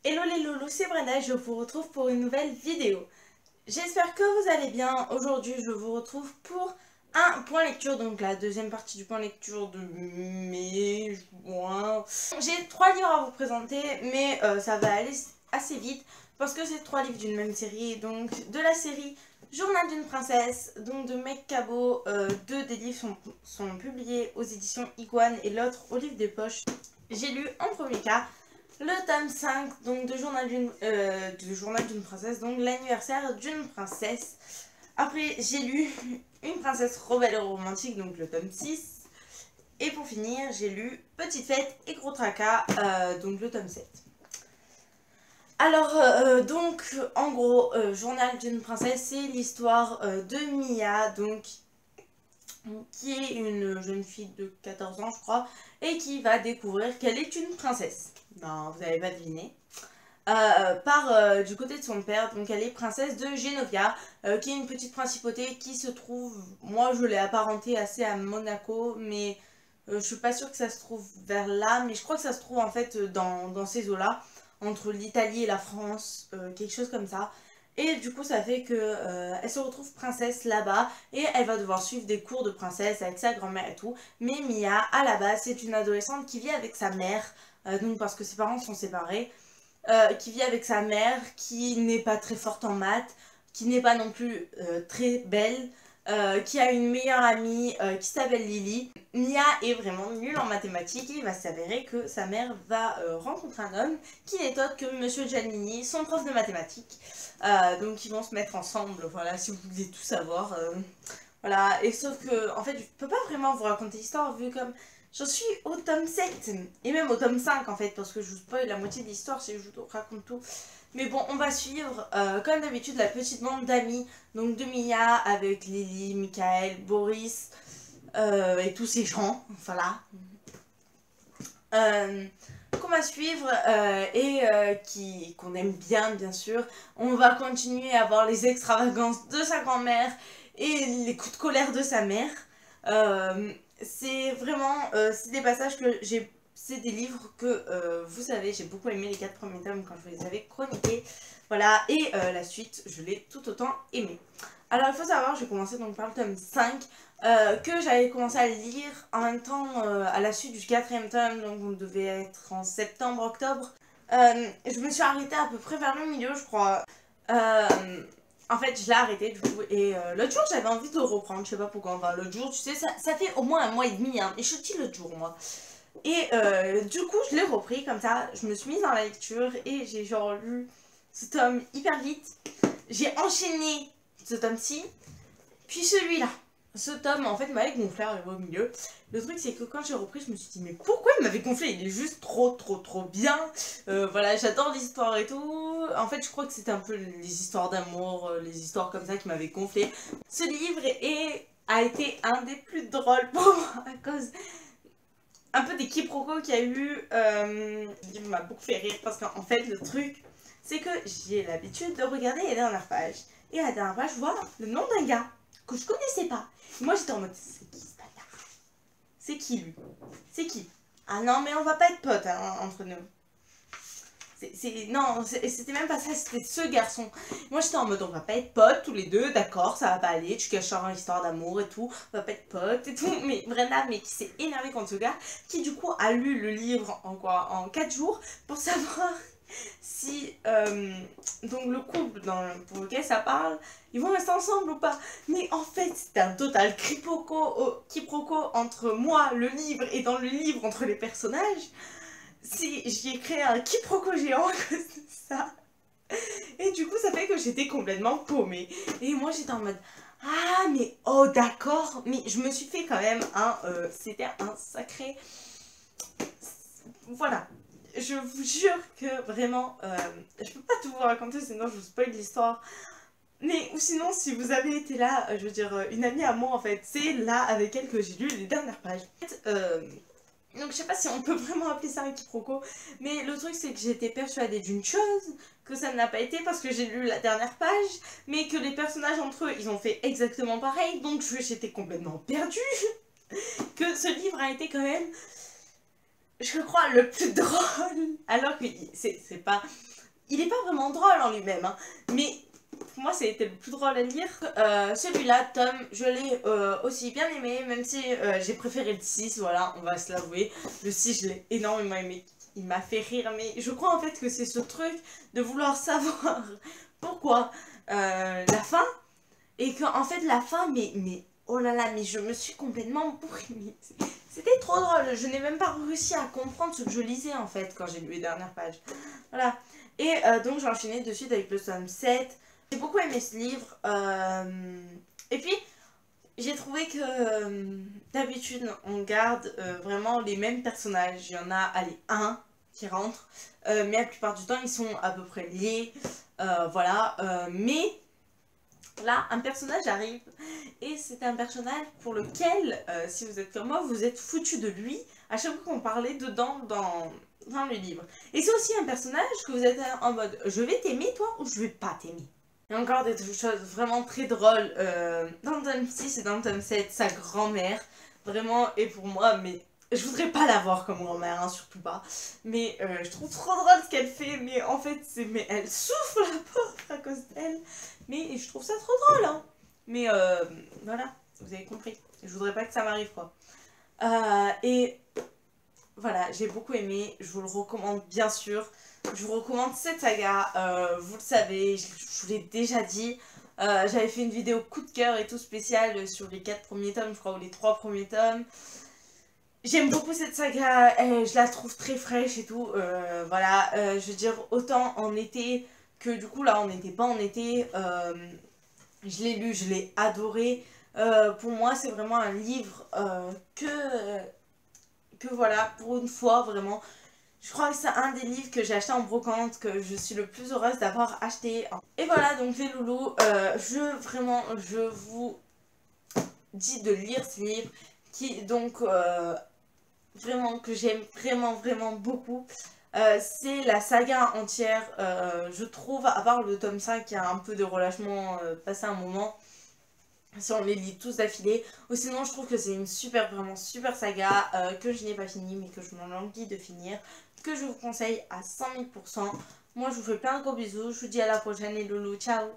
Hello les loulous, c'est Brenda, je vous retrouve pour une nouvelle vidéo. J'espère que vous allez bien. Aujourd'hui, je vous retrouve pour un point lecture, donc la deuxième partie du point lecture de mai, juin. J'ai 3 livres à vous présenter, mais ça va aller assez vite parce que c'est 3 livres d'une même série, donc de la série Journal d'une princesse, donc de Meg Cabot. Deux des livres sont publiés aux éditions Iguane et l'autre au livre des poches. J'ai lu en premier cas le tome 5 donc de Journal d'une princesse, donc l'anniversaire d'une princesse. Après, j'ai lu Une princesse rebelle et romantique, donc le tome 6. Et pour finir, j'ai lu Petite fête et gros tracas, donc le tome 7. Alors, donc, en gros, Journal d'une princesse, c'est l'histoire de Mia, donc, qui est une jeune fille de 14 ans, je crois, et qui va découvrir qu'elle est une princesse. Non, vous n'avez pas deviné. Du côté de son père, donc elle est princesse de Genovia, qui est une petite principauté qui se trouve, moi je l'ai apparentée assez à Monaco, mais je suis pas sûre que ça se trouve vers là, mais je crois que ça se trouve en fait dans ces eaux-là, entre l'Italie et la France, quelque chose comme ça. Et du coup ça fait que elle se retrouve princesse là-bas et elle va devoir suivre des cours de princesse avec sa grand-mère et tout. Mais Mia, à la base, c'est une adolescente qui vit avec sa mère, donc parce que ses parents sont séparés. Qui vit avec sa mère, qui n'est pas très forte en maths, qui n'est pas non plus très belle, qui a une meilleure amie qui s'appelle Lily. Mia est vraiment nulle en mathématiques et il va s'avérer que sa mère va rencontrer un homme qui n'est autre que Monsieur Giannini, son prof de mathématiques. Donc ils vont se mettre ensemble, voilà, si vous voulez tout savoir. Voilà, et sauf que, en fait, je peux pas vraiment vous raconter l'histoire vu comme j'en suis au tome 7 et même au tome 5 en fait, parce que je vous spoil la moitié de l'histoire si je vous raconte tout. Mais bon, on va suivre, comme d'habitude, la petite bande d'amis, donc de Mia avec Lily, Michael, Boris et tous ces gens, voilà. Qu'on va suivre qu'on aime bien sûr. On va continuer à voir les extravagances de sa grand-mère et les coups de colère de sa mère. C'est vraiment c'est des passages que j'ai, c'est des livres que vous savez, j'ai beaucoup aimé les 4 premiers tomes quand je vous les avais chroniqués, voilà, et la suite je l'ai tout autant aimé. Alors il faut savoir, j'ai commencé donc par le tome 5 que j'avais commencé à lire en même temps à la suite du 4e tome, donc on devait être en septembre, octobre. Je me suis arrêtée à peu près vers le milieu, je crois. En fait, je l'ai arrêté du coup, et l'autre jour j'avais envie de le reprendre, je sais pas pourquoi. Enfin, l'autre jour, tu sais, ça fait au moins un mois et demi, hein, et je dis l'autre jour, moi. Et du coup, je l'ai repris comme ça, je me suis mise dans la lecture et j'ai genre lu ce tome hyper vite. J'ai enchaîné ce tome-ci, puis celui-là. Ce tome, en fait, m'avait gonflé au milieu. Le truc, c'est que quand j'ai repris, je me suis dit, mais pourquoi il m'avait gonflé? Il est juste trop bien. Voilà, j'adore l'histoire et tout. En fait, je crois que c'était un peu les histoires d'amour, les histoires comme ça qui m'avaient gonflé. Ce livre a été un des plus drôles pour moi à cause un peu des quiproquos qu'il y a eu. Il m'a beaucoup fait rire parce qu'en fait, le truc, c'est que j'ai l'habitude de regarder les dernières pages. Et à la dernière page, je vois le nom d'un gars que je connaissais pas. Moi j'étais en mode, c'est qui ce bâtard? C'est qui lui? C'est qui? Ah non, mais on va pas être potes hein, entre nous. Non, c'était même pas ça, c'était ce garçon. Moi j'étais en mode, on va pas être potes tous les deux, d'accord, ça va pas aller, tu caches une histoire d'amour et tout, on va pas être potes et tout. Mais Brenda, mais qui s'est énervé contre ce gars, qui du coup a lu le livre en quoi? En 4 jours pour savoir si donc le couple pour lequel ça parle, ils vont rester ensemble ou pas. Mais en fait, c'était un total quiproquo entre moi, le livre, et dans le livre entre les personnages. J'y ai créé un quiproquo géant à cause de ça. Et du coup, ça fait que j'étais complètement paumée. Et moi, j'étais en mode, ah, mais oh, d'accord. Mais je me suis fait quand même c'était un sacré... Voilà. Je vous jure que vraiment, je peux pas tout vous raconter, sinon je vous spoil l'histoire. Mais ou sinon, si vous avez été là, je veux dire, une amie à moi en fait, c'est là avec elle que j'ai lu les dernières pages. Donc je sais pas si on peut vraiment appeler ça un quiproquo, mais le truc c'est que j'étais persuadée d'une chose, que ça n'a pas été parce que j'ai lu la dernière page, mais que les personnages entre eux, ils ont fait exactement pareil, donc j'étais complètement perdue. Que ce livre a été quand même... je crois, le plus drôle. Alors que c'est pas... Il est pas vraiment drôle en lui-même, hein, mais pour moi, c'était le plus drôle à lire. Celui-là, Tom, je l'ai aussi bien aimé, même si j'ai préféré le 6, voilà, on va se l'avouer. Le 6, je l'ai énormément aimé. Il m'a fait rire, mais je crois en fait que c'est ce truc de vouloir savoir pourquoi la fin. Et qu'en fait, la fin, mais oh là là, mais je me suis complètement bourrée. C'était trop drôle. Je n'ai même pas réussi à comprendre ce que je lisais en fait quand j'ai lu les dernières pages. Voilà. Et donc j'ai enchaîné de suite avec le tome 7. J'ai beaucoup aimé ce livre. Et puis, j'ai trouvé que d'habitude, on garde vraiment les mêmes personnages. Il y en a, allez, un qui rentre. Mais la plupart du temps, ils sont à peu près liés. Voilà. Mais là, un personnage arrive. Et c'est un personnage pour lequel, si vous êtes comme moi, vous êtes foutu de lui à chaque fois qu'on parlait dedans dans le livre. Et c'est aussi un personnage que vous êtes en mode, je vais t'aimer toi ou je vais pas t'aimer. Il y a encore des choses vraiment très drôles dans le tome 6 et dans le tome 7, sa grand-mère, vraiment, et pour moi, mais je voudrais pas la voir comme grand-mère, hein, surtout pas. Mais je trouve trop drôle ce qu'elle fait, mais en fait, mais elle souffre la pauvre à cause d'elle. Mais je trouve ça trop drôle, hein. Mais voilà, vous avez compris. Je voudrais pas que ça m'arrive, quoi. Et voilà, j'ai beaucoup aimé, je vous le recommande bien sûr. Je vous recommande cette saga, vous le savez, je vous l'ai déjà dit. J'avais fait une vidéo coup de cœur et tout spécial sur les 4 premiers tomes, je crois, ou les 3 premiers tomes. J'aime beaucoup cette saga, je la trouve très fraîche et tout. Voilà, je veux dire, autant en été que du coup là on n'était pas en été. Je l'ai lu, je l'ai adoré. Pour moi, c'est vraiment un livre que voilà, pour une fois, vraiment. Je crois que c'est un des livres que j'ai acheté en brocante, que je suis le plus heureuse d'avoir acheté. Et voilà, donc les loulous, je vous dis de lire ce livre qui, donc, vraiment, que j'aime vraiment beaucoup. C'est la saga entière, je trouve, à part le tome 5 qui a un peu de relâchement passé un moment, si on les lit tous d'affilée, ou sinon je trouve que c'est une vraiment super saga que je n'ai pas fini mais que je m'en languis de finir, que je vous conseille à 100 000%. Moi je vous fais plein de gros bisous, je vous dis à la prochaine les loulous, ciao.